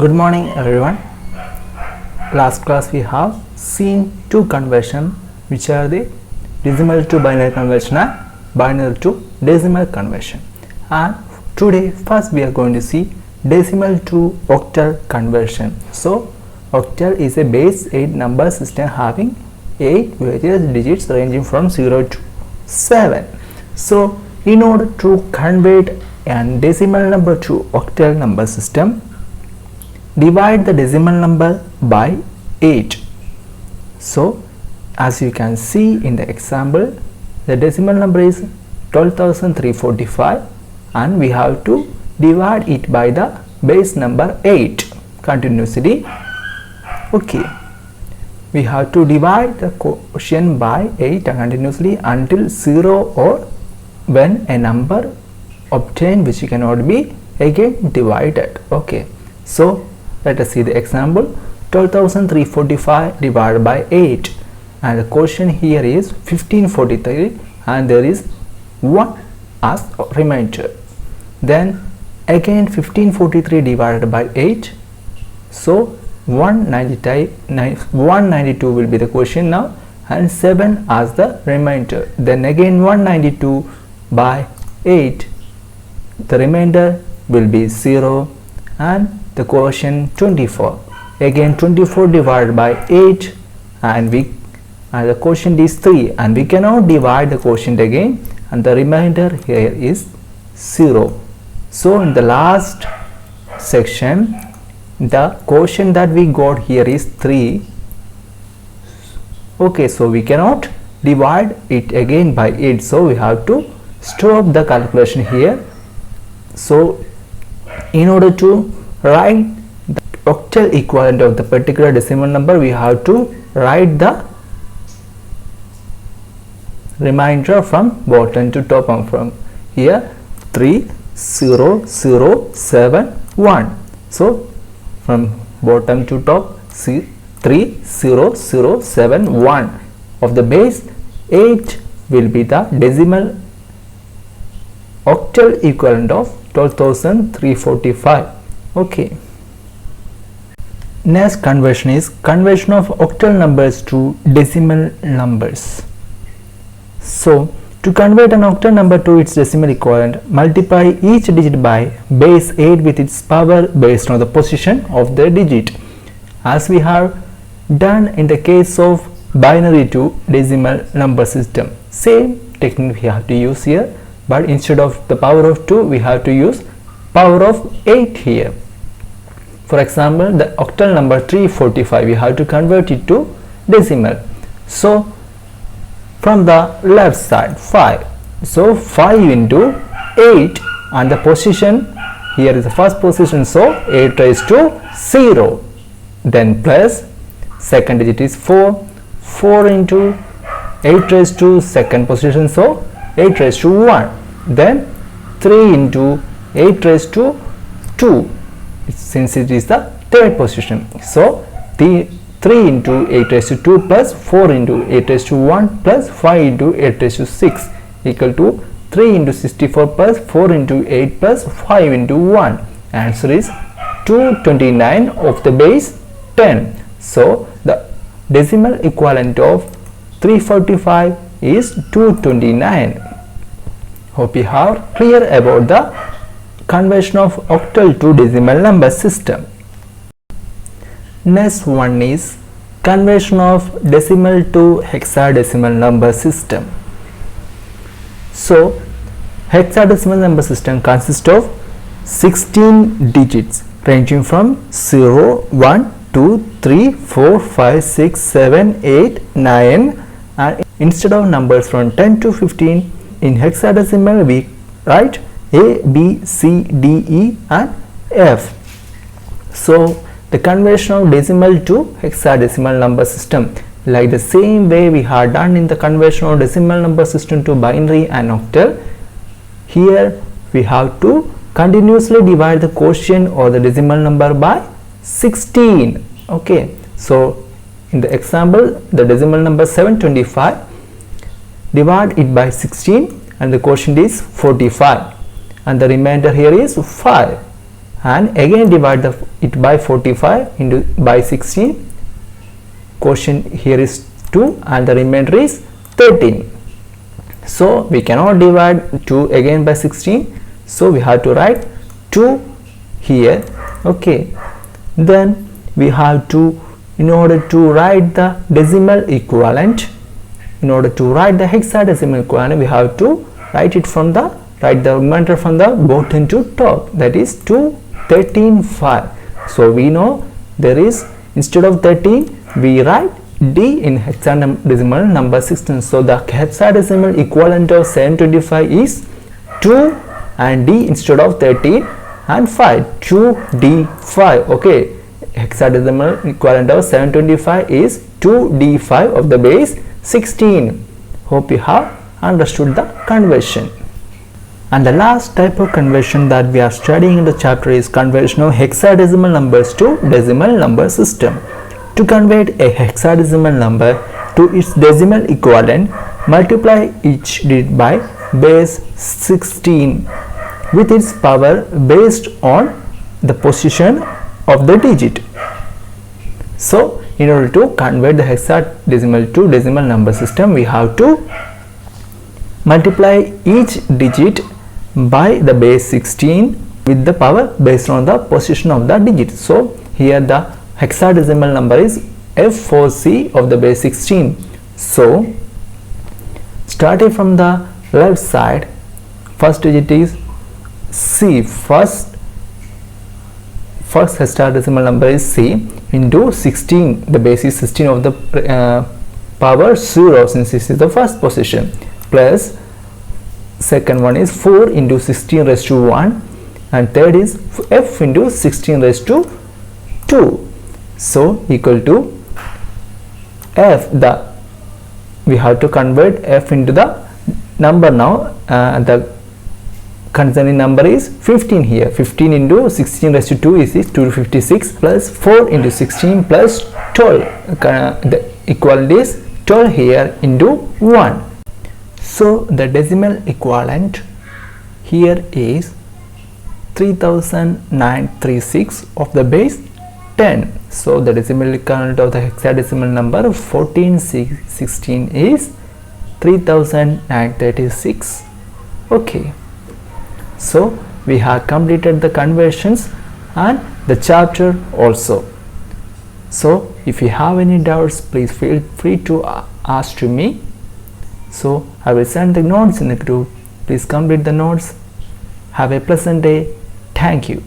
Good morning everyone. Last class we have seen two conversion, which are the decimal to binary conversion and binary to decimal conversion, and today first we are going to see decimal to octal conversion. So octal is a base 8 number system having 8 various digits ranging from 0 to 7. So in order to convert a decimal number to octal number system, divide the decimal number by 8. So as you can see in the example, the decimal number is 12,345 and we have to divide it by the base number 8 continuously. Okay, we have to divide the quotient by 8 continuously until 0 or when a number obtained which cannot be again divided. Okay, so let us see the example. 12,345 divided by 8, and the quotient here is 1543 and there is 1 as remainder. Then again 1543 divided by 8, so 192 will be the quotient now, and 7 as the remainder. Then again 192 by 8, the remainder will be 0, and the quotient 24. Again 24 divided by 8, and the quotient is 3, and we cannot divide the quotient again, and the remainder here is 0. So in the last section, the quotient that we got here is 3. Okay, so we cannot divide it again by 8, so we have to stop the calculation here. So in order to write the octal equivalent of the particular decimal number, we have to write the remainder from bottom to top, and from here 30071. So from bottom to top, see 30071 of the base 8 will be the decimal octal equivalent of 12,345. Okay, next conversion is conversion of octal numbers to decimal numbers. So to convert an octal number to its decimal equivalent, multiply each digit by base 8 with its power based on the position of the digit, as we have done in the case of binary to decimal number system. Same technique we have to use here, but instead of the power of 2 we have to use power of 8 here. For example, the octal number 345, we have to convert it to decimal. So from the left side 5, so 5 into 8, and the position here is the first position, so 8 raised to 0, then plus second digit is 4 into 8 raised to second position, so 8 raised to 1, then 3 into 8 raised to 2 since it is the third position, so the 3 into 8 raised to 2 plus 4 into 8 raised to 1 plus 5 into 8 raised to 6 equal to 3 into 64 plus 4 into 8 plus 5 into 1. Answer is 229 of the base 10. So the decimal equivalent of 345 is 229. Hope you are clear about the conversion of octal to decimal number system. Next one is conversion of decimal to hexadecimal number system. So hexadecimal number system consists of 16 digits ranging from 0, 1, 2, 3, 4, 5, 6, 7, 8, 9, and instead of numbers from 10 to 15 in hexadecimal we write A, B, C, D, E and F. So the conversion of decimal to hexadecimal number system, like the same way we had done in the conversion of decimal number system to binary and octal, here we have to continuously divide the quotient or the decimal number by 16. Okay, so in the example, the decimal number 725, divide it by 16 and the quotient is 45, and the remainder here is 5, and again divide it by 45 into by 16. Quotient here is 2 and the remainder is 13. So we cannot divide 2 again by 16, so we have to write 2 here. Okay, then we have to, in order to write the decimal equivalent, in order to write the hexadecimal equivalent, we have to write it from the, write the remainder from the bottom to top, that is 2 13 5. So we know there is, instead of 13 we write D in hexadecimal number 16. So the hexadecimal equivalent of 725 is 2 and D instead of 13 and 5, 2D5. Okay, hexadecimal equivalent of 725 is 2D5 of the base 16. Hope you have understood the conversion. And the last type of conversion that we are studying in the chapter is conversion of hexadecimal numbers to decimal number system. To convert a hexadecimal number to its decimal equivalent, multiply each digit by base 16 with its power based on the position of the digit. So in order to convert the hexadecimal to decimal number system, we have to multiply each digit by the base 16 with the power based on the position of the digit. So here the hexadecimal number is F4C of the base 16. So starting from the left side, first digit is C, first hexadecimal number is C into 16, the base is 16 of the power 0 since this is the first position, plus second one is 4 into 16 raised to 1 and third is F into 16 raised to 2. So equal to F, we have to convert F into the number now. The concerning number is 15 here. 15 into 16 raised to 2 is 256 plus 4 into 16 plus 12. The equivalent is 12 here into 1. So the decimal equivalent here is 3936 of the base 10. So the decimal equivalent of the hexadecimal number 1416 is 3936. Okay, so we have completed the conversions and the chapter also. So if you have any doubts, please feel free to ask to me. So I will send the notes in the group. Please complete the notes. Have a pleasant day. Thank you.